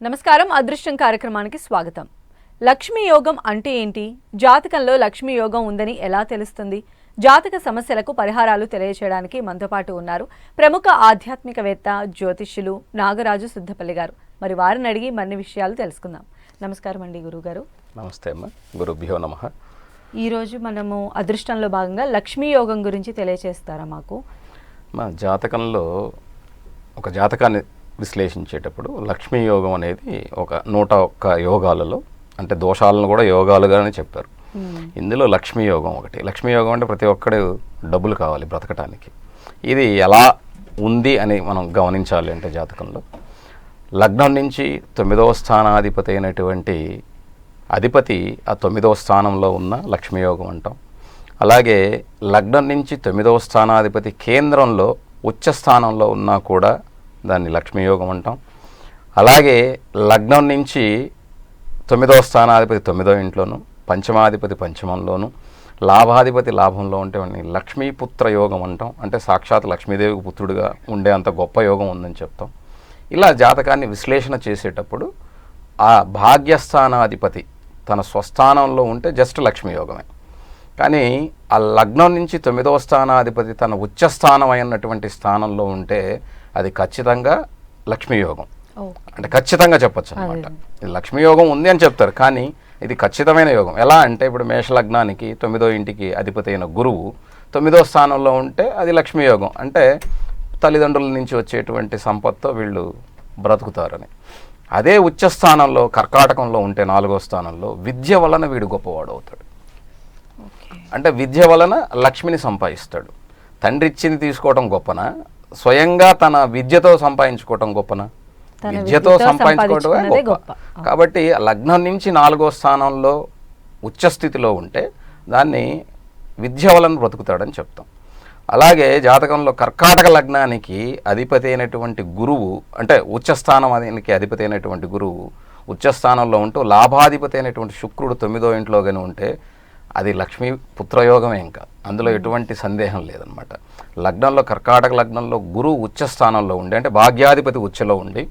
నమస్కారం అదృష్టం కార్యక్రమానికి స్వాగతం. లక్ష్మీ యోగం అంటే ఏంటి? జాతకంలో లక్ష్మీ యోగం ఉందని ఎలా తెలుస్తుంది? జాతక సమస్యలకు పరిహారాలు తెలియజేయడానికి మనతో పాటు ఉన్నారు ప్రముఖ ఆధ్యాత్మికవేత్త జ్యోతిష్యులు నాగరాజు సిద్ధపల్లి గారు. మరి వారిని అడిగి మరిన్ని విషయాలు తెలుసుకుందాం. నమస్కారం అండి గురుగారు. నమస్తే అమ్మ. గురుభ్యో నమః. ఈరోజు మనము అదృష్టంలో భాగంగా లక్ష్మీ యోగం గురించి తెలియజేస్తారా మాకు? మా జాతకంలో ఒక జాతకాన్ని విశ్లేషించేటప్పుడు లక్ష్మీ యోగం అనేది ఒక 101 యోగాలలో, అంటే దోషాలను కూడా యోగాలుగానే చెప్పారు. ఇందులో లక్ష్మీ యోగం ఒకటి. లక్ష్మీ యోగం అంటే ప్రతి ఒక్కడు డబ్బులు కావాలి బ్రతకటానికి. ఇది ఎలా ఉంది అని మనం గమనించాలి అంటే జాతకంలో లగ్నం నుంచి 9వ స్థానాధిపతి అయినటువంటి అధిపతి ఆ 9వ స్థానంలో ఉన్న లక్ష్మీ యోగం అంటాం. అలాగే లగ్నం నుంచి 9వ స్థానాధిపతి కేంద్రంలో ఉచ్చ స్థానంలో ఉన్నా కూడా దాన్ని లక్ష్మీ యోగం అంటాం. అలాగే లగ్నం నుంచి 9వ స్థానాధిపతి 9వ ఇంట్లోను, పంచమాధిపతి పంచమంలోను, లాభాధిపతి లాభంలో ఉంటే లక్ష్మీపుత్ర యోగం అంటాం. అంటే సాక్షాత్ లక్ష్మీదేవికి పుత్రుడిగా ఉండే అంత గొప్ప యోగం ఉందని చెప్తాం. ఇలా జాతకాన్ని విశ్లేషణ చేసేటప్పుడు ఆ భాగ్యస్థానాధిపతి తన స్వస్థానంలో ఉంటే జస్ట్ లక్ష్మీ యోగమే. కానీ ఆ లగ్నం నుంచి 9వ స్థానాధిపతి తన ఉచ్చస్థానం అయినటువంటి స్థానంలో ఉంటే అది ఖచ్చితంగా లక్ష్మీ యోగం. అంటే ఖచ్చితంగా చెప్పచ్చు అనమాట. ఇది లక్ష్మీ యోగం ఉంది అని చెప్తారు, కానీ ఇది ఖచ్చితమైన యోగం. ఎలా అంటే ఇప్పుడు మేషలగ్నానికి 9వ ఇంటికి అధిపతి అయిన గురువు 9వ స్థానంలో ఉంటే అది లక్ష్మీ యోగం. అంటే తల్లిదండ్రుల నుంచి వచ్చేటువంటి సంపత్తో వీళ్ళు బ్రతుకుతారని. అదే ఉచ్చస్థానంలో కర్కాటకంలో ఉంటే 4వ స్థానంలో విద్య వలన వీడు గొప్పవాడు అవుతాడు. అంటే విద్య వలన లక్ష్మిని సంపాదిస్తాడు. తండ్రి ఇచ్చింది తీసుకోవటం గొప్పనా, స్వయంగా తన విద్యతో సంపాదించుకోవటం గొప్పనా? విద్యతో సంపాదించుకోవటమే గొప్ప. కాబట్టి లగ్నం నుంచి 4వ స్థానంలో ఉచ్చస్థితిలో ఉంటే దాన్ని విద్య వలన బ్రతుకుతాడని చెప్తాం. అలాగే జాతకంలో కర్కాటక లగ్నానికి అధిపతి అయినటువంటి గురువు, అంటే ఉచ్చస్థానానికి అధిపతి అయినటువంటి గురువు ఉచ్చస్థానంలో ఉంటూ లాభాధిపతి అయినటువంటి శుక్రుడు 9వ ఇంట్లో కానీ ఉంటే అది లక్ష్మీ పుత్రయోగమే. ఇంకా అందులో ఎటువంటి సందేహం లేదనమాట. లగ్నంలో కర్కాటక లగ్నంలో గురువు ఉచ్చస్థానంలో ఉండి, అంటే భాగ్యాధిపతి ఉచ్చలో ఉండి,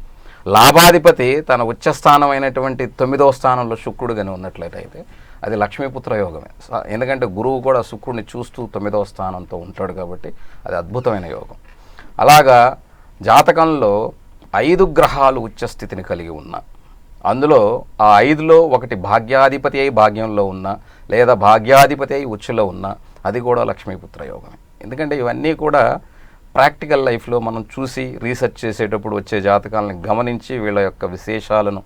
లాభాధిపతి తన ఉచ్చస్థానం అయినటువంటి 9వ స్థానంలో శుక్రుడు కానీ ఉన్నట్లయితే అది లక్ష్మీపుత్ర యోగమే. ఎందుకంటే గురువు కూడా శుక్రుడిని చూస్తూ 9వ స్థానంతో ఉంటాడు కాబట్టి అది అద్భుతమైన యోగం. అలాగా జాతకంలో 5 గ్రహాలు ఉచ్చస్థితిని కలిగి ఉన్నా, అందులో ఆ 5లో ఒకటి భాగ్యాధిపతి అయి భాగ్యంలో ఉన్నా, లేదా భాగ్యాధిపతి అయి ఉచ్చులో ఉన్నా, అది కూడా లక్ష్మీపుత్ర యోగమే. ఎందుకంటే ఇవన్నీ కూడా ప్రాక్టికల్ లైఫ్లో మనం చూసి రీసెర్చ్ చేసేటప్పుడు వచ్చే జాతకాలను గమనించి వీళ్ళ యొక్క విశేషాలను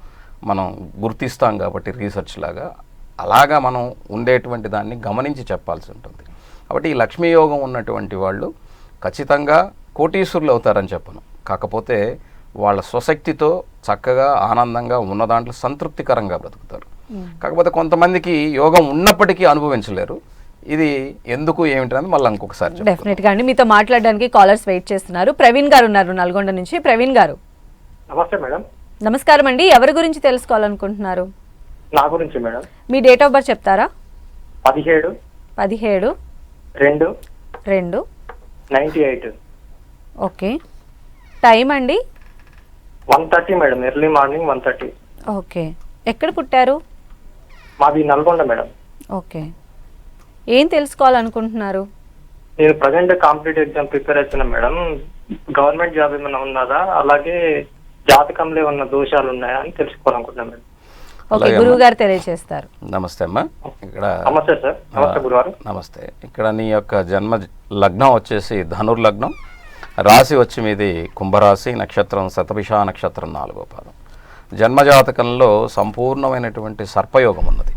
మనం గుర్తిస్తాం కాబట్టి రీసెర్చ్ లాగా అలాగా మనం ఉండేటువంటి దాన్ని గమనించి చెప్పాల్సి ఉంటుంది. కాబట్టి ఈ లక్ష్మీ యోగం ఉన్నటువంటి వాళ్ళు ఖచ్చితంగా కోటీశ్వరులు అవుతారని చెప్పను, కాకపోతే వాళ్ళ స్వశక్తితో చక్కగా ఆనందంగా ఉన్న దాంట్లో సంతృప్తికరంగా బ్రతుకుతారు. కాకపోతే కొంతమందికి యోగం ఉన్నప్పటికీ అనుభవించలేరు. ఇది ఎందుకు ఏమిటనేది మళ్ళీ ఇంకొకసారి డెఫినెట్గా అండి. మీతో మాట్లాడడానికి కాలర్స్ వెయిట్ చేస్తున్నారు. ప్రవీణ్ గారు ఉన్నారు నల్గొండ నుంచి. ప్రవీణ్ గారు నమస్తే మేడం. నమస్కారం అండి. ఎవరి గురించి తెలుసుకోవాలనుకుంటున్నారు? నా గురించి madam. Me date of birth చెప్తారా? 17/2/98. ఓకే. టైం అండి? 1:30 మేడం. Early morning 1:30. ఓకే. ఎక్కడ పుట్టారు? మాది నల్గొండ మేడం. ఓకే. ఏం తెలుసుకోవాలనుకుంటున్నారు? నేను ప్రజెంట్ కాంపిటేటివ్ ఎగ్జామ్ ప్రిపేర్ అవుతున్నా మేడం. గవర్నమెంట్ జాబ్ ఏమైనా ఉన్నదా, అలాగే జాతకంలో ఏమన్నా దోషాలు ఉన్నాయా అని తెలుసుకోవాలనుకుంటున్నా మేడం. ఓకే, గురువు గారు తెలియజేస్తారు. నమస్తే అమ్మా. ఇక్కడ నమస్తే సార్. నమస్తే గురువారు. నమస్తే. ఇక్కడ నీ యొక్క జన్మ లగ్నం వచ్చేసి ధనుర్లగ్నం, రాశి వచ్చి మీది కుంభరాశి, నక్షత్రం శతభిష నక్షత్రం 4వ పాదం. జన్మజాతకంలో సంపూర్ణమైనటువంటి సర్పయోగం ఉన్నది.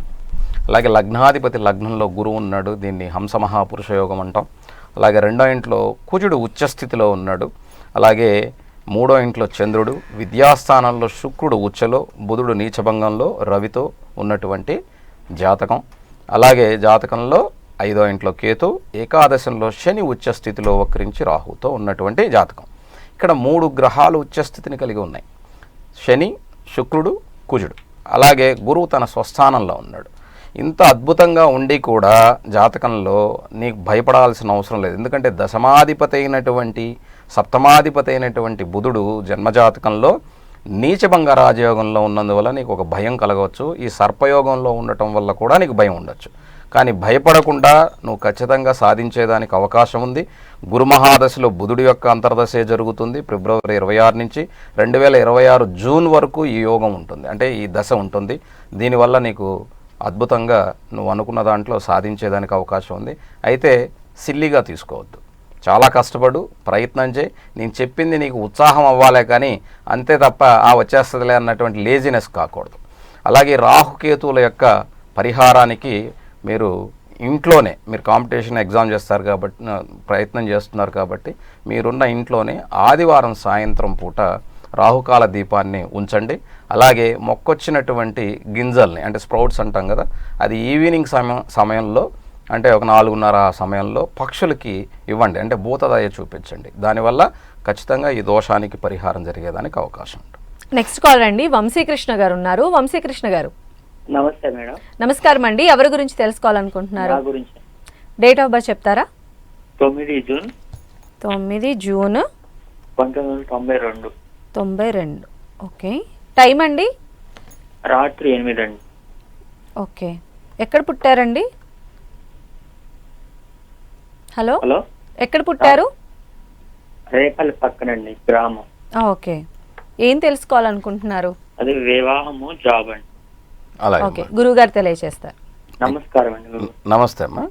అలాగే లగ్నాధిపతి లగ్నంలో గురువు ఉన్నాడు, దీన్ని హంస మహాపురుష యోగం అంటాం. అలాగే 2వ ఇంట్లో కుజుడు ఉచ్చస్థితిలో ఉన్నాడు. అలాగే 3వ ఇంట్లో చంద్రుడు, విద్యాస్థానంలో శుక్రుడు ఉచ్చలో, బుధుడు నీచభంగంలో రవితో ఉన్నటువంటి జాతకం. అలాగే జాతకంలో 5వ ఇంట్లో కేతు, ఏకాదశంలో శని ఉచ్చస్థితిలో వక్రించి రాహుతో ఉన్నటువంటి జాతకం. ఇక్కడ 3 గ్రహాలు ఉచ్చస్థితిని కలిగి ఉన్నాయి: శని, శుక్రుడు, కుజుడు. అలాగే గురువు తన స్వస్థానంలో ఉన్నాడు. ఇంత అద్భుతంగా ఉండి కూడా జాతకంలో నీకు భయపడాల్సిన అవసరం లేదు. ఎందుకంటే దశమాధిపతి అయినటువంటి సప్తమాధిపతి అయినటువంటి బుధుడు జన్మజాతకంలో నీచభంగ రాజయోగంలో ఉన్నందువల్ల నీకు ఒక భయం కలగవచ్చు. ఈ సర్పయోగంలో ఉండటం వల్ల కూడా నీకు భయం ఉండొచ్చు. కానీ భయపడకుండా నువ్వు ఖచ్చితంగా సాధించేదానికి అవకాశం ఉంది. గురు మహాదశలో బుధుడి యొక్క అంతర్దశే జరుగుతుంది. ఫిబ్రవరి 26 నుంచి 2026 జూన్ వరకు ఈ యోగం ఉంటుంది, అంటే ఈ దశ ఉంటుంది. దీనివల్ల నీకు అద్భుతంగా నువ్వు అనుకున్న దాంట్లో సాధించేదానికి అవకాశం ఉంది. అయితే సిల్లీగా తీసుకోవద్దు, చాలా కష్టపడు, ప్రయత్నం చేయి. నేను చెప్పింది నీకు ఉత్సాహం అవ్వాలే కానీ అంతే తప్ప వచ్చేస్తుందిలే అన్నటువంటి లేజినెస్ కాకూడదు. అలాగే రాహుకేతువుల యొక్క పరిహారానికి మీరు ఇంట్లోనే, మీరు కాంపిటీషన్ ఎగ్జామ్ చేస్తారు కాబట్టి, ప్రయత్నం చేస్తున్నారు కాబట్టి మీరున్న ఇంట్లోనే ఆదివారం సాయంత్రం పూట రాహుకాల దీపాన్ని ఉంచండి. అలాగే మొక్కొచ్చినటువంటి గింజల్ని, అంటే స్ప్రౌట్స్ అంటాం కదా, అది ఈవినింగ్ సమయంలో అంటే ఒక 4:30 సమయంలో పక్షులకి ఇవ్వండి, అంటే భూతదయ చూపించండి. దానివల్ల ఖచ్చితంగా ఈ దోషానికి పరిహారం జరిగేదానికి అవకాశం ఉంటుంది. నెక్స్ట్ కాల్ అండి, వంశీకృష్ణ గారు ఉన్నారు. వంశీకృష్ణ గారు నమస్తే మేడం. నమస్కారం అండి. ఎవరి గురించి తెలుసుకోవాలనుకుంటున్నారు? నా గురించి. డేట్ ఆఫ్ బర్త్ చెప్తారా? 9 జూన్ 9 జూన్ 1992. 92. ఓకే. టైం అండి? రాత్రి 8 అండి. ఓకే. ఎక్కడ పుట్టారండి? హలో, హలో, ఎక్కడ పుట్టారు? రేపల్లి పక్కనండి, గ్రామం. ఓకే. ఏం తెలుసుకోవాలనుకుంటున్నారు? అది వివాహము, జాబ్ అండి. అలాగే ఓకే, గురువు గారు తెలియజేస్తారు. నమస్కారం అండి. నమస్తే అమ్మా.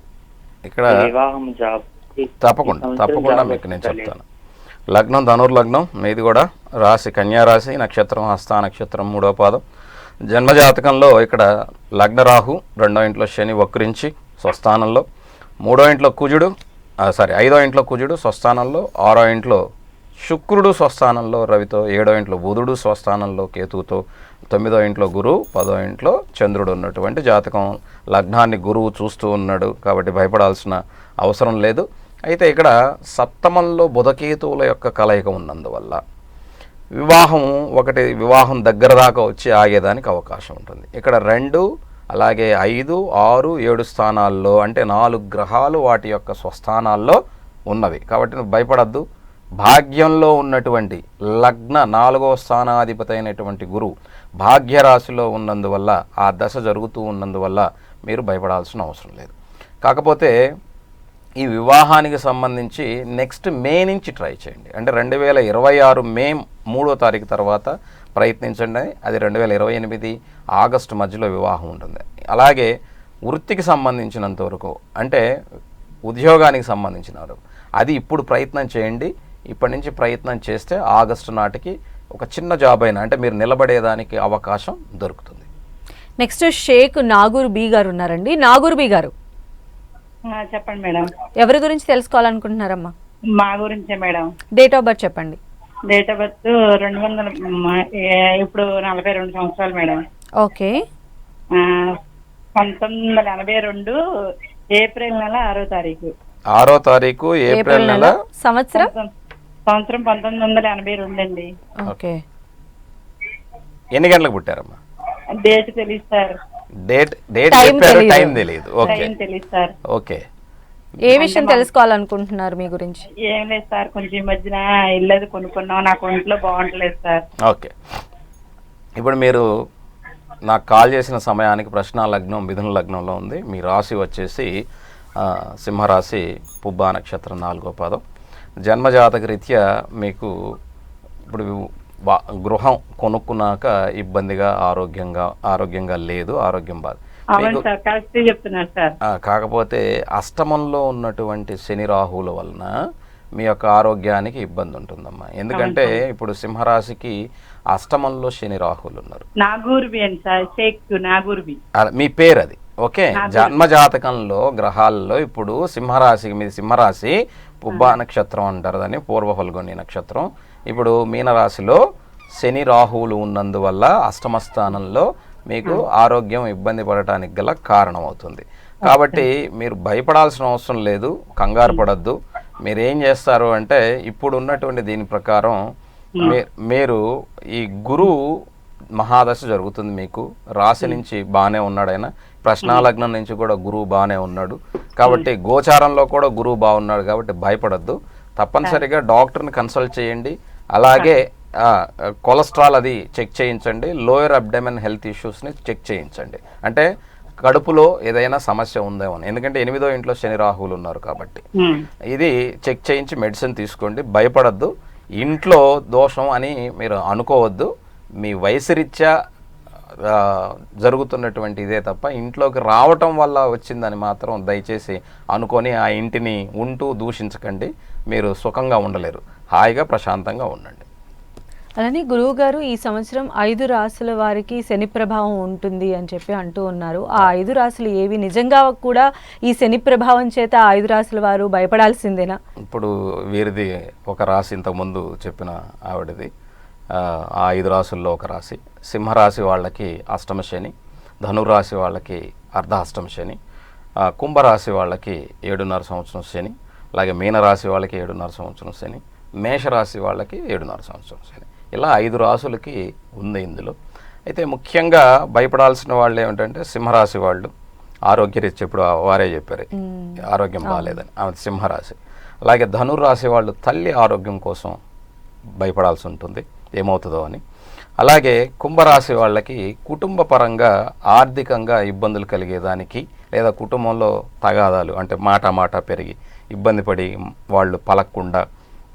ఇక్కడ వివాహం, జాబ్ తప్పకుండా మీకు నేను చెప్తాను. లగ్నం ధనుర్లగ్నం, మీది కూడా రాశి కన్యారాశి, నక్షత్రం హస్త నక్షత్రం 3వ పాదం. జన్మజాతకంలో ఇక్కడ లగ్న రాహు, 2వ ఇంట్లో శని వక్రించి స్వస్థానంలో, 3వ ఇంట్లో కుజుడు, 5వ ఇంట్లో కుజుడు స్వస్థానంలో, 6వ ఇంట్లో శుక్రుడు స్వస్థానంలో రవితో, 7వ ఇంట్లో బుధుడు స్వస్థానంలో కేతువుతో, 9వ ఇంట్లో గురువు, 10వ ఇంట్లో చంద్రుడు ఉన్నటువంటి జాతకం. లగ్నాన్ని గురువు చూస్తూ ఉన్నాడు కాబట్టి భయపడాల్సిన అవసరం లేదు. అయితే ఇక్కడ సప్తమంలో బుధకేతువుల యొక్క కలయిక ఉన్నందువల్ల వివాహం దగ్గర దాకా వచ్చి ఆగేదానికి అవకాశం ఉంటుంది. ఇక్కడ 2, అలాగే 5, 6, 7 స్థానాల్లో, అంటే 4 గ్రహాలు వాటి యొక్క స్వస్థానాల్లో ఉన్నవి కాబట్టి నువ్వు భయపడద్దు. భాగ్యంలో ఉన్నటువంటి లగ్న 4వ స్థానాధిపతి అయినటువంటి గురువు భాగ్యరాశిలో ఉన్నందువల్ల, ఆ దశ జరుగుతూ ఉన్నందువల్ల మీరు భయపడాల్సిన అవసరం లేదు. కాకపోతే ఈ వివాహానికి సంబంధించి నెక్స్ట్ మే నుంచి ట్రై చేయండి, అంటే 2026 మే 3వ తారీఖు తర్వాత ప్రయత్నించండి. అది 2028 ఆగస్టు మధ్యలో వివాహం ఉంటుంది. అలాగే వృత్తికి సంబంధించినంత వరకు, అంటే ఉద్యోగానికి సంబంధించిన వరకు అది ఇప్పుడు ప్రయత్నం చేయండి. ఇప్పటి నుంచి ప్రయత్నం చేస్తే ఆగస్టు నాటికి ఒక చిన్న జాబ్ అయినా, అంటే మీరు నిలబడేదానికి అవకాశం దొరుకుతుంది. నెక్స్ట్ షేక్ నాగూర్ బి గారు ఉన్నారండి. నాగూర్ బి గారు చెప్పండి మేడం. ఎవరి గురించి తెలుసుకోవాలనుకుంటున్నారమ్మా? మా గురించే మేడం. డేట్ ఆఫ్ బర్త్ చెప్పండి. డేట్ ఆఫ్ బర్త్ 200, ఇప్పుడు 42 సంవత్సరాలు మేడం. ఓకే. 1982 ఏప్రిల్ నెల 6వ తారీఖు. 6వ తారీఖు ఏప్రిల్ నెల. సంవత్సరం 1982 అండి. ఓకే. ఎన్ని గంటలకు పుట్టారమ్మా? డేట్ తెలియదు సార్. డేట్ టైం చెప్పారు, తెలీదు. టైం తెలియదు. ఓకే, టైం తెలియదు సార్. ఓకే. ఏ విషయం తెలుసుకోవాలనుకుంటున్నారు మీ గురించి? ఏం లేదు సార్, కొంచెం ఈ మధ్యన ఇల్లు కొనుక్కున్నాం, నాకు ఒంట్లో బాగుంటలేదు సార్. ఓకే. ఇప్పుడు మీరు నాకు కాల్ చేసిన సమయానికి ప్రశ్న లగ్నం మిథున లగ్నంలో ఉంది. మీ రాశి వచ్చేసి సింహరాశి, పుబ్బా నక్షత్రం 4వ పాదం. జన్మజాతక రీత్యా మీకు ఇప్పుడు గృహం కొనుక్కున్నాక ఇబ్బందిగా, ఆరోగ్యంగా లేదు, ఆరోగ్యం బాధ. అవును సార్, కరెక్ట్ చెప్తున్నారు సార్. కాకపోతే అష్టమంలో ఉన్నటువంటి శని రాహువుల వలన మీ యొక్క ఆరోగ్యానికి ఇబ్బంది ఉంటుందమ్మా. ఎందుకంటే ఇప్పుడు సింహరాశికి అష్టమంలో శని రాహువులు ఉన్నారు. నాగూర్బి అని సార్, షేక్ నాగూర్బి మీ పేరు అది. ఓకే. జన్మజాతకంలో గ్రహాల్లో ఇప్పుడు సింహరాశికి, మీది సింహరాశి, పుబ్బా నక్షత్రం అంటారు దాన్ని, పూర్వ ఫల్గుని నక్షత్రం. ఇప్పుడు మీనరాశిలో శని రాహువులు ఉన్నందువల్ల అష్టమ స్థానంలో మీకు ఆరోగ్యం ఇబ్బంది పడటానికి గల కారణం అవుతుంది. కాబట్టి మీరు భయపడాల్సిన అవసరం లేదు, కంగారు పడద్దు. మీరేం చేస్తారు అంటే ఇప్పుడు ఉన్నటువంటి దీని ప్రకారం మీరు ఈ గురువు మహాదశ జరుగుతుంది మీకు. రాశి నుంచి బాగానే ఉన్నాడు ఆయన, ప్రశ్నాలగ్నం నుంచి కూడా గురువు బాగానే ఉన్నాడు కాబట్టి, గోచారంలో కూడా గురువు బాగున్నాడు కాబట్టి భయపడద్దు. తప్పనిసరిగా డాక్టర్ని కన్సల్ట్ చేయండి. అలాగే కొలెస్ట్రాల్ అది చెక్ చేయించండి, లోయర్ అబ్డమెన్ హెల్త్ ఇష్యూస్ని చెక్ చేయించండి. అంటే కడుపులో ఏదైనా సమస్య ఉందేమో, ఎందుకంటే 8వ ఇంట్లో శని రాహువులు ఉన్నారు కాబట్టి ఇది చెక్ చేయించి మెడిసిన్ తీసుకోండి. భయపడద్దు, ఇంట్లో దోషం అని మీరు అనుకోవద్దు. మీ వయసు రీత్యా జరుగుతున్నటువంటి ఇదే తప్ప ఇంట్లోకి రావటం వల్ల వచ్చిందని మాత్రం దయచేసి అనుకొని ఆ ఇంటిని ఉంటూ దూషించకండి. మీరు సుఖంగా ఉండలేరు, హాయిగా ప్రశాంతంగా ఉండండి. అలానే గురువు గారు ఈ సంవత్సరం 5 రాశుల వారికి శని ప్రభావం ఉంటుంది అని చెప్పి అంటూ ఉన్నారు. ఆ 5 రాశులు ఏవి? నిజంగా కూడా ఈ శని ప్రభావం చేత 5 రాశుల వారు భయపడాల్సిందేనా? ఇప్పుడు వీరిది ఒక రాశి, ఇంతకుముందు చెప్పిన ఆవిడది ఆ 5 రాశుల్లో ఒక రాశి. సింహరాశి వాళ్ళకి అష్టమ శని, ధనురాశి వాళ్ళకి అర్ధాష్టమ శని, కుంభరాశి వాళ్ళకి 7.5 సంవత్సరం శని, అలాగే మీనరాశి వాళ్ళకి 7.5 సంవత్సరం శని, మేషరాశి వాళ్ళకి 7.5 సంవత్సరం శని. ఇలా 5 రాశులకి ఉంది ఇందులో. అయితే ముఖ్యంగా భయపడాల్సిన వాళ్ళు ఏమిటంటే సింహరాశి వాళ్ళు. ఆరోగ్యరీత్యా ఇప్పుడు వారే చెప్పారు ఆరోగ్యం బాగాలేదని, ఆమె సింహరాశి. అలాగే ధనుర్రాశి వాళ్ళు తల్లి ఆరోగ్యం కోసం భయపడాల్సి ఉంటుంది, ఏమవుతుందో అని. అలాగే కుంభరాశి వాళ్ళకి కుటుంబ పరంగా ఆర్థికంగా ఇబ్బందులు కలిగేదానికి, లేదా కుటుంబంలో తగాదాలు అంటే మాట పెరిగి ఇబ్బంది పడి వాళ్ళు పలకకుండా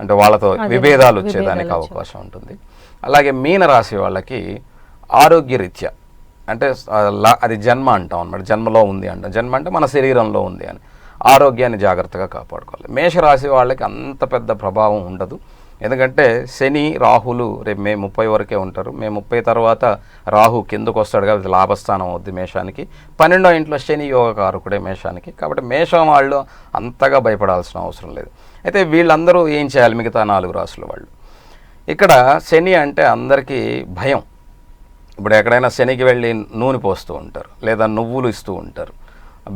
అంటే వాళ్ళతో విభేదాలు వచ్చేదానికి అవకాశం ఉంటుంది. అలాగే మీనరాశి వాళ్ళకి ఆరోగ్యరీత్యా అంటే అది జన్మ అంటాం అన్నమాట, జన్మలో ఉంది అంటాం. జన్మ అంటే మన శరీరంలో ఉంది అని, ఆరోగ్యాన్ని జాగ్రత్తగా కాపాడుకోవాలి. మేషరాశి వాళ్ళకి అంత పెద్ద ప్రభావం ఉండదు, ఎందుకంటే శని రాహులు రేపు మే 30 వరకే ఉంటారు. మే 30 తర్వాత రాహు కిందకు వస్తాడు కాబట్టి లాభస్థానం అవుద్ది మేషానికి. 12వ ఇంట్లో శని యోగకారకుడే మేషానికి, కాబట్టి మేషం వాళ్ళు అంతగా భయపడాల్సిన అవసరం లేదు. అయితే వీళ్ళందరూ ఏం చేయాలి? మిగతా 4 రాసుల వాళ్ళు. ఇక్కడ శని అంటే అందరికీ భయం. ఇప్పుడు ఎక్కడైనా శనికి వెళ్ళి నూనె పోస్తూ ఉంటారు, లేదా నువ్వులు ఇస్తూ ఉంటారు,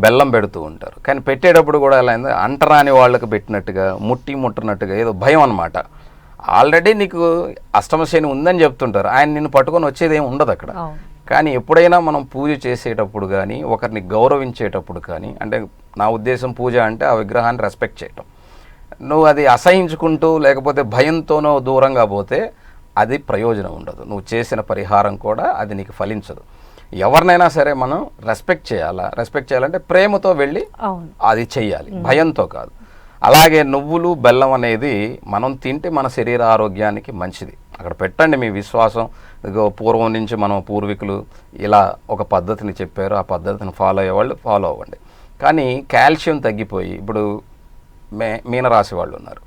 బెల్లం పెడుతూ ఉంటారు. కానీ పెట్టేటప్పుడు కూడా ఎలా అయింది, అంటరాని వాళ్ళకి పెట్టినట్టుగా ముట్టనట్టుగా ఏదో భయం అన్నమాట. ఆల్రెడీ నీకు అష్టమ శని ఉందని చెప్తుంటారు, ఆయన నిన్ను పట్టుకొని వచ్చేది ఏమి ఉండదు అక్కడ. కానీ ఎప్పుడైనా మనం పూజ చేసేటప్పుడు కానీ, ఒకరిని గౌరవించేటప్పుడు కానీ, అంటే నా ఉద్దేశం పూజ అంటే ఆ విగ్రహాన్ని రెస్పెక్ట్ చేయటం. నువ్వు అది అసహించుకుంటూ లేకపోతే భయంతోనో దూరంగా పోతే అది ప్రయోజనం ఉండదు. నువ్వు చేసిన పరిహారం కూడా అది నీకు ఫలించదు. ఎవరినైనా సరే మనం రెస్పెక్ట్ చేయాలా? రెస్పెక్ట్ చేయాలంటే ప్రేమతో వెళ్ళి అది చెయ్యాలి, భయంతో కాదు. అలాగే నువ్వులు బెల్లం అనేది మనం తింటే మన శరీర ఆరోగ్యానికి మంచిది. అక్కడ పెట్టండి మీ విశ్వాసం. పూర్వం నుంచి మనం పూర్వీకులు ఇలా ఒక పద్ధతిని చెప్పారు, ఆ పద్ధతిని ఫాలో అయ్యేవాళ్ళు ఫాలో అవ్వండి. కానీ కాల్షియం తగ్గిపోయి ఇప్పుడు మీనరాశి వాళ్ళు ఉన్నారు,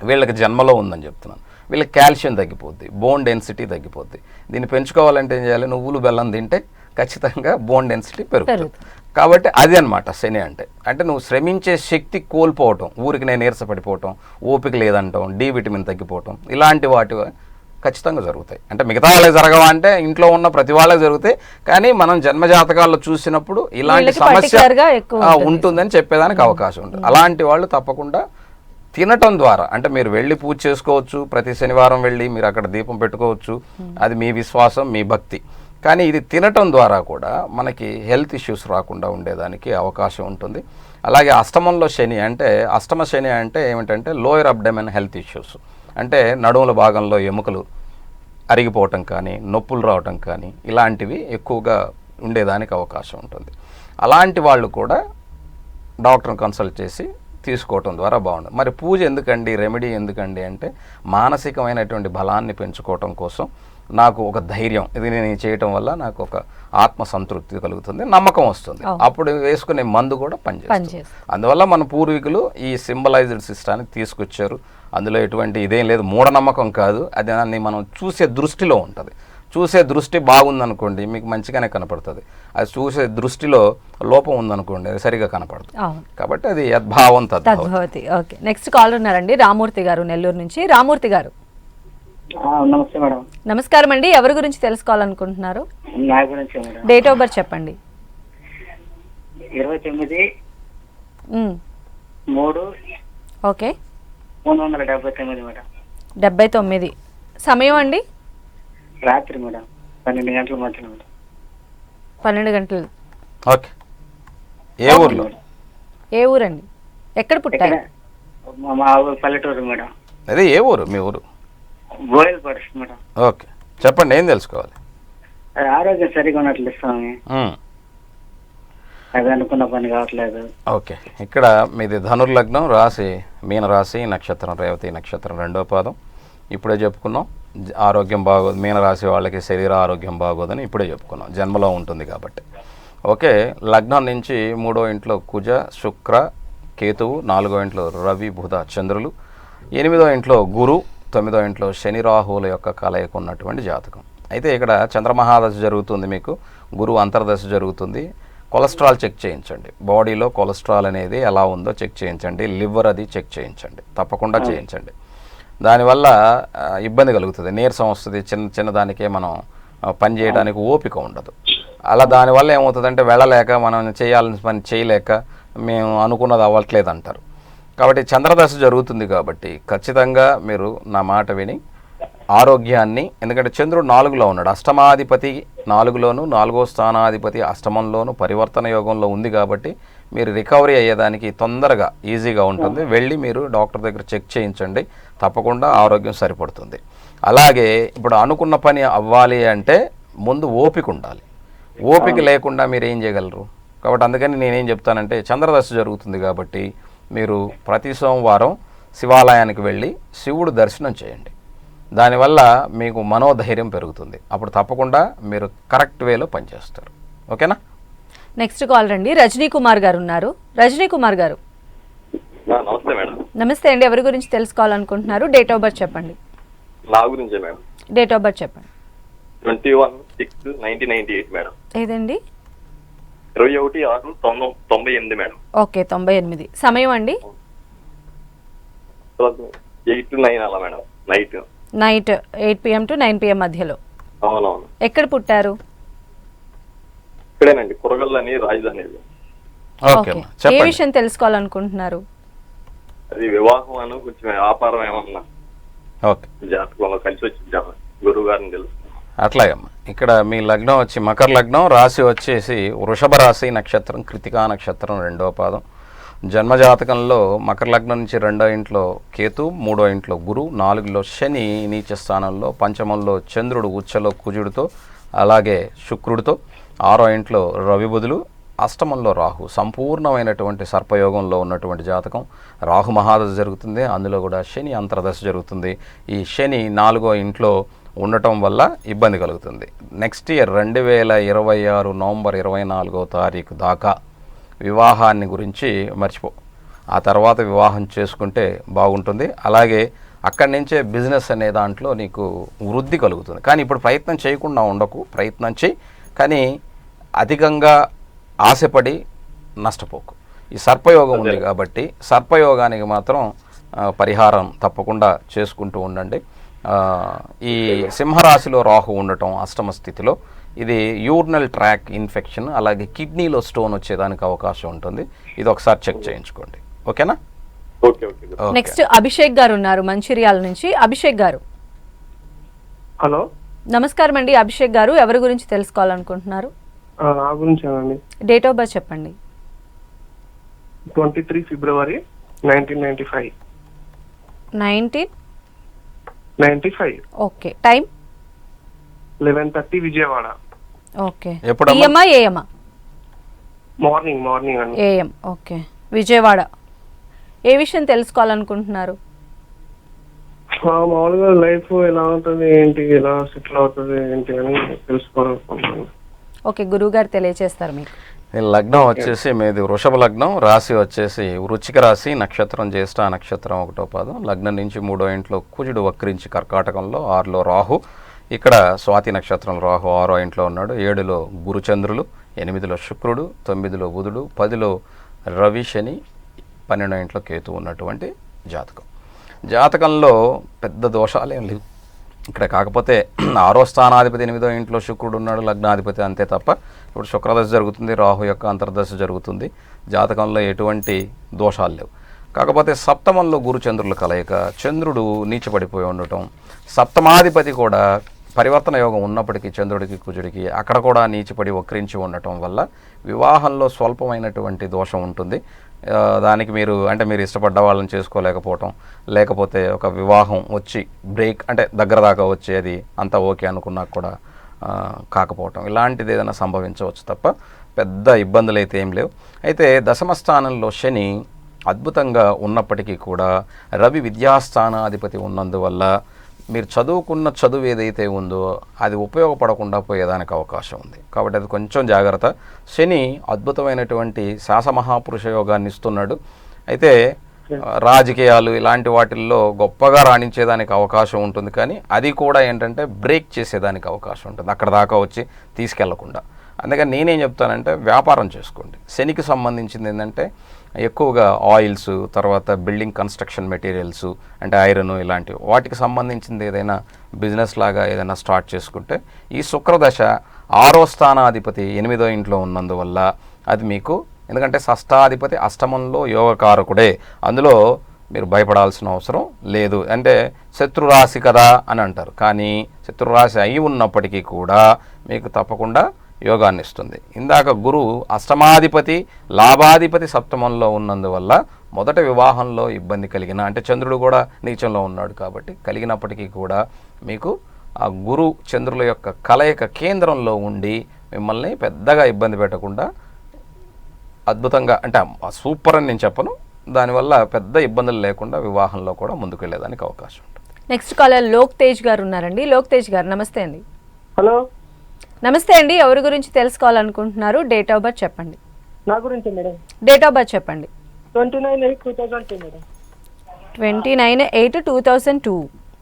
వీళ్ళకి జన్మలో ఉందని చెప్తున్నాను, వీళ్ళకి కాల్షియం తగ్గిపోద్ది, బోన్ డెన్సిటీ తగ్గిపోద్ది. దీన్ని పెంచుకోవాలంటే ఏం చేయాలి? నువ్వులు బెల్లం తింటే ఖచ్చితంగా బోన్ డెన్సిటీ పెరుగుతుంది. కాబట్టి అది అనమాట శని అంటే. అంటే నువ్వు శ్రమించే శక్తి కోల్పోవటం, ఊరికి నేను నీరసపడిపోవటం, ఓపిక లేదంటాం, డి విటమిన్ తగ్గిపోవటం, ఇలాంటి వాటి ఖచ్చితంగా జరుగుతాయి. అంటే మిగతా వాళ్ళకి జరగవా అంటే ఇంట్లో ఉన్న ప్రతి వాళ్ళకి జరుగుతాయి. కానీ మనం జన్మజాతకాల్లో చూసినప్పుడు ఇలాంటి సమస్య ఉంటుందని చెప్పేదానికి అవకాశం ఉంటుంది. అలాంటి వాళ్ళు తప్పకుండా తినటం ద్వారా, అంటే మీరు వెళ్ళి పూజ చేసుకోవచ్చు, ప్రతి శనివారం వెళ్ళి మీరు అక్కడ దీపం పెట్టుకోవచ్చు, అది మీ విశ్వాసం, మీ భక్తి. కానీ ఇది తినటం ద్వారా కూడా మనకి హెల్త్ ఇష్యూస్ రాకుండా ఉండేదానికి అవకాశం ఉంటుంది. అలాగే అష్టమంలో శని అంటే, అష్టమ శని అంటే ఏమిటంటే లోయర్ అబ్డమెన్ హెల్త్ ఇష్యూస్, అంటే నడుముల భాగంలో ఎముకలు అరిగిపోవటం కానీ, నొప్పులు రావటం కానీ, ఇలాంటివి ఎక్కువగా ఉండేదానికి అవకాశం ఉంటుంది. అలాంటి వాళ్ళు కూడా డాక్టర్ని కన్సల్ట్ చేసి తీసుకోవటం ద్వారా బాగుంటుంది. మరి పూజ ఎందుకండి, రెమెడీ ఎందుకండి అంటే, మానసికమైనటువంటి బలాన్ని పెంచుకోవటం కోసం, నాకు ఒక ధైర్యం, ఇది నేను చేయటం వల్ల నాకు ఒక ఆత్మ సంతృప్తి కలుగుతుంది, నమ్మకం వస్తుంది, అప్పుడు వేసుకునే మందు కూడా పనిచేస్తుంది. అందువల్ల మన పూర్వీకులు ఈ సింబలైజ్డ్ సిస్టాన్ని తీసుకొచ్చారు. అందులో ఎటువంటి ఇదేం లేదు, మూఢనమ్మకం కాదు, అది దాన్ని మనం చూసే దృష్టిలో ఉంటుంది. చూసే దృష్టి బాగుందనుకోండి మీకు మంచిగానే కనపడుతుంది, అది చూసే దృష్టిలో లోపం ఉందనుకోండి అది సరిగా కనపడుతుంది. కాబట్టి అది యద్భావం తద్భవతి. ఓకే, నెక్స్ట్ కాల్ ఉన్నారండి, రామూర్తి గారు నెల్లూరు నుంచి. రామూర్తి గారు నమస్తే మేడం. నమస్కారం అండి, ఎవరి గురించి తెలుసుకోవాలనుకుంటున్నారు? నా గురించి మేడం. డేట్ ఆఫ్ బర్త్ చెప్పండి. 29/3. Okay, 379 madam. 79. సమయం అండి? రాత్రి మేడం 12 గంటల మధ్యలో మేడం. 12 గంటలు. ఓకే, ఏ ఊర్లో? ఏ ఊరండి, ఎక్కడ పుట్టారు? మా ఊరు పల్లెటూరు మేడం. అదే ఏ ఊరు మీ ఊరు? బోయల్ పడుతుంది మేడం. ఓకే, చెప్పండి, ఏం తెలుసుకోవాలి? అది ఆరోగ్యం సరిగా ఉన్నట్లేదు స్వామి. మ్మ్. అది అనుకున్న పని కావట్లేదు. ఓకే, ఇక్కడ మీది ధనుర్లగ్నం, రాశి మీనరాశి, నక్షత్రం రేవతి నక్షత్రం, 2వ పాదం. ఇప్పుడే చెప్పుకున్నాం ఆరోగ్యం బాగోదు, మీనరాశి వాళ్ళకి శరీర ఆరోగ్యం బాగోదని ఇప్పుడే చెప్పుకున్నాం, జన్మలో ఉంటుంది కాబట్టి. ఓకే, లగ్నం నుంచి 3వ ఇంట్లో కుజ శుక్ర కేతువు, 4వ ఇంట్లో రవి బుధ చంద్రులు, 8వ ఇంట్లో గురు, 9వ ఇంట్లో శని రాహువుల యొక్క కలయిక ఉన్నటువంటి జాతకం. అయితే ఇక్కడ చంద్రమహాదశ జరుగుతుంది, మీకు గురువు అంతర్దశ జరుగుతుంది. కొలెస్ట్రాల్ చెక్ చేయించండి, బాడీలో కొలెస్ట్రాల్ అనేది ఎలా ఉందో చెక్ చేయించండి, లివర్ అది చెక్ చేయించండి, తప్పకుండా చేయించండి. దానివల్ల ఇబ్బంది కలుగుతుంది, నీరసం వస్తుంది, చిన్న దానికే మనం పని చేయడానికి ఓపిక ఉండదు. అలా దానివల్ల ఏమవుతుందంటే వెళ్ళలేక, మనం చేయాల్సిన పని చేయలేక, మేము అనుకున్నది అవ్వట్లేదు అంటారు. కాబట్టి చంద్రదశ జరుగుతుంది కాబట్టి ఖచ్చితంగా మీరు నా మాట విని ఆరోగ్యాన్ని, ఎందుకంటే చంద్రుడు 4లో ఉన్నాడు, అష్టమాధిపతి 4లోను, 4వ స్థానాధిపతి అష్టమంలోను పరివర్తన యోగంలో ఉంది కాబట్టి మీరు రికవరీ అయ్యేదానికి తొందరగా ఈజీగా ఉంటుంది. వెళ్ళి మీరు డాక్టర్ దగ్గర చెక్ చేయించండి, తప్పకుండా ఆరోగ్యం సరిపడుతుంది. అలాగే ఇప్పుడు అనుకున్న పని అవ్వాలి అంటే ముందు ఓపిక ఉండాలి, ఓపిక లేకుండా మీరు ఏం చేయగలరు? కాబట్టి అందుకని నేనేం చెప్తానంటే చంద్రదశ జరుగుతుంది కాబట్టి మీరు ప్రతి సోమవారం శివాలయానికి వెళ్ళి శివుడు దర్శనం చేయండి. దానివల్ల మీకు మనోధైర్యం పెరుగుతుంది, అప్పుడు తప్పకుండా మీరు కరెక్ట్ వేలో పనిచేస్తారు. ఓకేనా? నెక్స్ట్ కాల్ రండి, రజనీ కుమార్ గారు ఉన్నారు. రజనీ కుమార్ గారు నమస్తే మేడం. నమస్తే అండి, ఎవరి గురించి తెలుసుకోవాలనుకుంటున్నారు? డేట్ ఆఫ్ బర్త్ చెప్పండి. నా గురించే మేడం. డేట్ ఆఫ్ బర్త్ చెప్పండి. 21/6/1998 మేడం. ఏదండి? 21/6/98 మేడం. ఓకే, 98. సమయం అండి? 8 to 9 అలా madam, night 8 PM to 9 PM మధ్యలో. అవునవును. ఎక్కడ పుట్టారు? ఇక్కడేనండి, కురగల్లని రాజధాని. ఓకే, ఓకే, ఏ చెప్పండి. విషయం తెలుసుకోవాలనుకుంటున్నారు? అది వివాహం అను కొంచెం వ్యాపారం ఏమన్నా ఓకే, జాతకంలో కలిసి వచ్చిద్దాం, గురువు గారిని తెలుసు. అట్లాగమ్మా. ఇక్కడ మీ లగ్నం వచ్చి మకర లగ్నం, రాశి వచ్చేసి వృషభ రాశి, నక్షత్రం కృతికా నక్షత్రం, 2వ పాదం. జన్మజాతకంలో మకర లగ్నం నుంచి 2వ ఇంట్లో కేతు, 3వ ఇంట్లో గురు, 4లో శని నీచ స్థానంలో, పంచమంలో చంద్రుడు ఉచ్చలో కుజుడితో, అలాగే శుక్రుడితో, 6వ ఇంట్లో రవి బుధులు, అష్టమంలో రాహు, సంపూర్ణమైనటువంటి సర్పయోగంలో ఉన్నటువంటి జాతకం. రాహు మహాదశ జరుగుతుంది, అందులో కూడా శని అంతర్దశ జరుగుతుంది. ఈ శని 4వ ఇంట్లో ఉండటం వల్ల ఇబ్బంది కలుగుతుంది. నెక్స్ట్ ఇయర్ 2026 నవంబర్ 24వ తారీఖు దాకా వివాహాన్ని గురించి మర్చిపో, ఆ తర్వాత వివాహం చేసుకుంటే బాగుంటుంది. అలాగే అక్కడి నుంచే బిజినెస్ అనే దాంట్లో నీకు వృద్ధి కలుగుతుంది. కానీ ఇప్పుడు ప్రయత్నం చేయకుండా ఉండకు, ప్రయత్నం చేయి, కానీ అధికంగా ఆశపడి నష్టపోకు. ఈ సర్పయోగం ఉంది కాబట్టి సర్పయోగానికి మాత్రం పరిహారం తప్పకుండా చేసుకుంటూ ఉండండి. ఈ సింహరాశిలో రాహు ఉండటం అష్టమ స్థితిలో, ఇది యూరినల్ ట్రాక్ ఇన్ఫెక్షన్, అలాగే కిడ్నీలో స్టోన్ వచ్చేదానికి అవకాశం ఉంటుంది. ఇది ఒకసారి చెక్ చేయించుకోండి. ఓకేనా? Okay okay. నెక్స్ట్ అభిషేక్ గారు ఉన్నారు మంచిర్యాల నుంచి. అభిషేక్ గారు హలో, నమస్కారం అండి. అభిషేక్ గారు ఎవరి గురించి తెలుసుకోవాలనుకుంటున్నారు? నా గురించేనండి. డేట్ ఆఫ్ బర్త్ చెప్పండి. 23 ఫిబ్రవరి 1995. 1995. Okay, time 11:30 Vijayawada. ఓకే, ఎప్పుడమ్మా? పిఎంఆ ఏఎంఆ? మార్నింగ్ అండి. ఏఎం. ఓకే, విజయవాడ. ఏ విషయం తెలుసుకోవాలనుకుంటున్నారు? మామూలుగా లైఫ్ ఎలా ఉంటుంది ఏంటి, ఎలా సెటిల్ అవుతుంది ఏంటి అని తెలుసుకోవాలనుకుంటున్నాను. ఓకే, గురువు గారు తెలియజేస్తారు మీకు. లగ్నం వచ్చేసి మీది వృషభ లగ్నం, రాశి వచ్చేసి వృశ్చిక రాశి, నక్షత్రం జ్యేష్ఠ నక్షత్రం 1వ పాదం. లగ్నం నుంచి 3వ ఇంట్లో కుజుడు వక్రించి కర్కాటకంలో, 6లో రాహు, ఇక్కడ స్వాతి నక్షత్రం రాహు 6వ ఇంట్లో ఉన్నాడు, 7లో గురుచంద్రులు, 8లో శుక్రుడు, 9లో బుధుడు, 10లో రవి శని, 12వ ఇంట్లో కేతు ఉన్నటువంటి జాతకం. జాతకంలో పెద్ద దోషాలేం లేవు ఇక్కడ. కాకపోతే 6వ స్థానాధిపతి 8వ ఇంట్లో శుక్రుడు ఉన్నాడు, లగ్నాధిపతి, అంతే తప్ప ఇప్పుడు శుక్రదశ జరుగుతుంది, రాహు యొక్క అంతర్దశ జరుగుతుంది. జాతకంలో ఎటువంటి దోషాలు లేవు. కాకపోతే సప్తమంలో గురుచంద్రుల కలయిక, చంద్రుడు నీచపడిపోయి ఉండటం, సప్తమాధిపతి కూడా పరివర్తన యోగం ఉన్నప్పటికీ చంద్రుడికి కుజుడికి అక్కడ కూడా నీచిపడి వక్రించి ఉండటం వల్ల వివాహంలో స్వల్పమైనటువంటి దోషం ఉంటుంది. దానికి మీరు ఇష్టపడ్డ వాళ్ళని చేసుకోలేకపోవటం, లేకపోతే ఒక వివాహం వచ్చి బ్రేక్ అంటే దగ్గర దాకా వచ్చేది అంతా ఓకే అనుకున్నా కూడా కాకపోవటం, ఇలాంటిది ఏదైనా సంభవించవచ్చు తప్ప పెద్ద ఇబ్బందులు అయితే ఏం లేవు. అయితే దశమ స్థానంలో శని అద్భుతంగా ఉన్నప్పటికీ కూడా రవి విద్యాస్థానాధిపతి ఉన్నందువల్ల మీరు చదువుకున్న చదువు ఏదైతే ఉందో అది ఉపయోగపడకుండా పోయేదానికి అవకాశం ఉంది. కాబట్టి అది కొంచెం జాగ్రత్త. శని అద్భుతమైనటువంటి శాసమహాపురుష యోగాన్ని ఇస్తున్నాడు. అయితే రాజకీయాలు ఇలాంటి వాటిల్లో గొప్పగా రాణించేదానికి అవకాశం ఉంటుంది, కానీ అది కూడా ఏంటంటే బ్రేక్ చేసేదానికి అవకాశం ఉంటుంది అక్కడ దాకా వచ్చి తీసుకెళ్లకుండా. అందుకని నేనేం చెప్తానంటే వ్యాపారం చేసుకోండి. శనికి సంబంధించింది ఏంటంటే ఎక్కువగా ఆయిల్స్, తర్వాత బిల్డింగ్ కన్స్ట్రక్షన్ మెటీరియల్స్ అంటే ఐరన్ ఇలాంటివి వాటికి సంబంధించింది ఏదైనా బిజినెస్ లాగా ఏదైనా స్టార్ట్ చేసుకుంటే ఈ శుక్రదశ 6వ స్థానాధిపతి 8వ ఇంట్లో ఉన్నందువల్ల అది మీకు, ఎందుకంటే షష్ఠాధిపతి అష్టమంలో యోగకారకుడే, అందులో మీరు భయపడాల్సిన అవసరం లేదు. అంటే శత్రురాశి కదా అని అంటారు, కానీ శత్రురాశి అయి ఉన్నప్పటికీ కూడా మీకు తప్పకుండా యోగాన్ని ఇస్తుంది. ఇందాక గురువు అష్టమాధిపతి లాభాధిపతి సప్తమంలో ఉన్నందువల్ల మొదట వివాహంలో ఇబ్బంది కలిగిన, అంటే చంద్రుడు కూడా నీచంలో ఉన్నాడు కాబట్టి కలిగినప్పటికీ కూడా మీకు ఆ గురు చంద్రుల యొక్క కలయిక కేంద్రంలో ఉండి మిమ్మల్ని పెద్దగా ఇబ్బంది పెట్టకుండా అద్భుతంగా, అంటే సూపర్ అని నేను చెప్పను, దానివల్ల పెద్ద ఇబ్బందులు లేకుండా వివాహంలో కూడా ముందుకు వెళ్ళేదానికి అవకాశం ఉంటుంది. నెక్స్ట్ కాలర్ లోక్ తేజ్ గారు ఉన్నారండి. లోక్ తేజ్ గారు నమస్తే అండి. హలో, నమస్తే అండి. ఎవరి గురించి తెలుసుకోవాలనుకుంటున్నారు? డేట్ ఆఫ్ బర్త్ చెప్పండి. నా గురించి మేడం. డేట్ ఆఫ్ బర్త్ చెప్పండి. 29/8/2002 మేడం. 29/8/2002.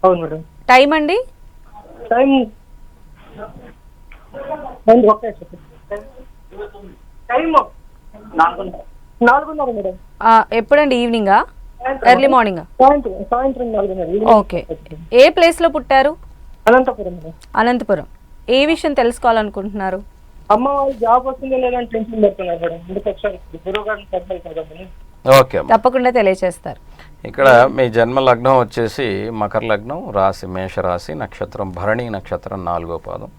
అవును మేడం. టైం అండి? టైం నాలుగున్నర మేడం. ఎప్పుడండి? ఈవినింగా, ఎర్లీ మార్నింగా? సాయంత్రం 4:30. ఓకే. ఏ ప్లేస్లో పుట్టారు? అనంతపురం మేడం. అనంతపురం. ఏ విషయం తెలుసుకోవాలనుకుంటున్నారు? అమ్మ వాళ్ళు జాబ్ వస్తుందో లేదని టెన్షన్ పెడుతున్నారు మేడం. అందుకు ఒకసారి గురువు గారిని చెప్పాలి కదా. ఓకే, తప్పకుండా తెలియజేస్తారు. ఇక్కడ మీ జన్మ లగ్నం వచ్చేసి మకర లగ్నం, రాశి మేషరాశి, నక్షత్రం భరణి, నక్షత్రం 4వ పాదం.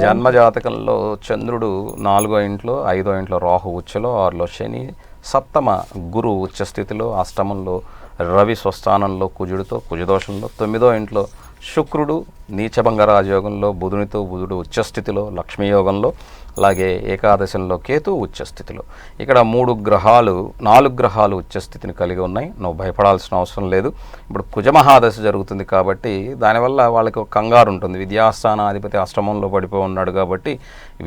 జన్మ జాతకంలో చంద్రుడు 4వ ఇంట్లో, 5వ ఇంట్లో రాహు ఉచ్చలో, 6లో శని, సప్తమ గురు ఉచ్చ స్థితిలో, అష్టమంలో రవి స్వస్థానంలో కుజుడితో కుజదోషంలో, 9వ ఇంట్లో శుక్రుడు నీచభంగ రాజయోగంలో, బుధునితో బుధుడు ఉచ్చస్థితిలో లక్ష్మీ యోగంలో, అలాగే ఏకాదశంలో కేతు ఉచ్చస్థితిలో. ఇక్కడ 4 గ్రహాలు ఉచ్చస్థితిని కలిగి ఉన్నాయి. నువ్వు భయపడాల్సిన అవసరం లేదు. ఇప్పుడు కుజమహాదశ జరుగుతుంది కాబట్టి దానివల్ల వాళ్ళకి ఒక కంగారు ఉంటుంది. విద్యాస్థానాధిపతి అష్టమంలో పడిపోయి ఉన్నాడు కాబట్టి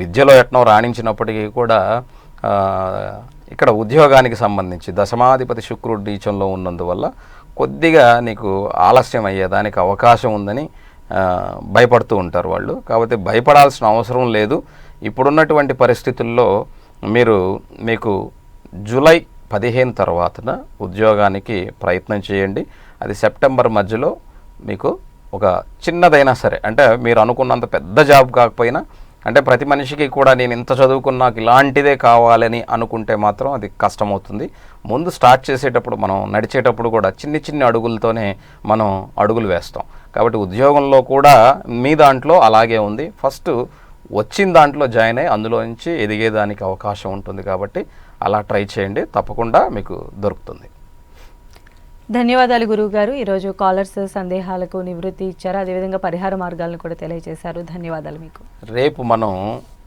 విద్యలో ఎట్నో రాణించినప్పటికీ కూడా ఇక్కడ ఉద్యోగానికి సంబంధించి దశమాధిపతి శుక్రుడు నీచంలో ఉన్నందువల్ల కొద్దిగా నీకు ఆలస్యం అయ్యేదానికి అవకాశం ఉందని భయపడుతూ ఉంటారు వాళ్ళు. కాబట్టి భయపడాల్సిన అవసరం లేదు. ఇప్పుడున్నటువంటి పరిస్థితుల్లో మీకు జూలై 15 తర్వాతన ఉద్యోగానికి ప్రయత్నం చేయండి. అది సెప్టెంబర్ మధ్యలో మీకు ఒక చిన్నదైనా సరే, అంటే మీరు అనుకున్నంత పెద్ద జాబ్ కాకపోయినా, అంటే ప్రతి మనిషికి కూడా నేను ఇంత చదువుకున్నాక ఇలాంటిదే కావాలని అనుకుంటే మాత్రం అది కష్టమవుతుంది. ముందు స్టార్ట్ చేసేటప్పుడు మనం నడిచేటప్పుడు కూడా చిన్ని అడుగులతోనే మనం అడుగులు వేస్తాం. కాబట్టి ఉద్యోగంలో కూడా మీ దాంట్లో అలాగే ఉంది. ఫస్ట్ వచ్చిన దాంట్లో జాయిన్ అయ్యి అందులో నుంచి ఎదిగేదానికి అవకాశం ఉంటుంది. కాబట్టి అలా ట్రై చేయండి, తప్పకుండా మీకు దొరుకుతుంది. ధన్యవాదాలు గురువు గారు. ఈరోజు కాలర్స్ సందేహాలకు నివృత్తి ఇచ్చారు, అదేవిధంగా పరిహార మార్గాలను కూడా తెలియజేశారు. ధన్యవాదాలు మీకు. రేపు మనం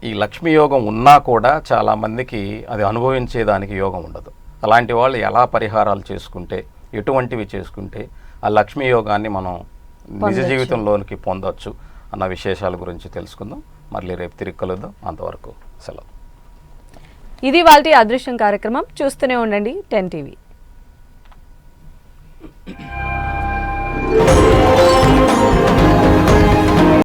ఈ లక్ష్మీ యోగం ఉన్నా కూడా చాలామందికి అది అనుభవించేదానికి యోగం ఉండదు. అలాంటి వాళ్ళు ఎలా పరిహారాలు చేసుకుంటే, ఎటువంటివి చేసుకుంటే ఆ లక్ష్మీ యోగాన్ని మనం నిజ జీవితంలోనికి పొందవచ్చు అన్న విశేషాల గురించి తెలుసుకుందాం. మళ్ళీ రేపు తిరిగి కలుద్దాం. అంతవరకు సెలవు. ఇది వాల్టి అదృశ్యం కార్యక్రమం. చూస్తూనే ఉండండి 10 TV.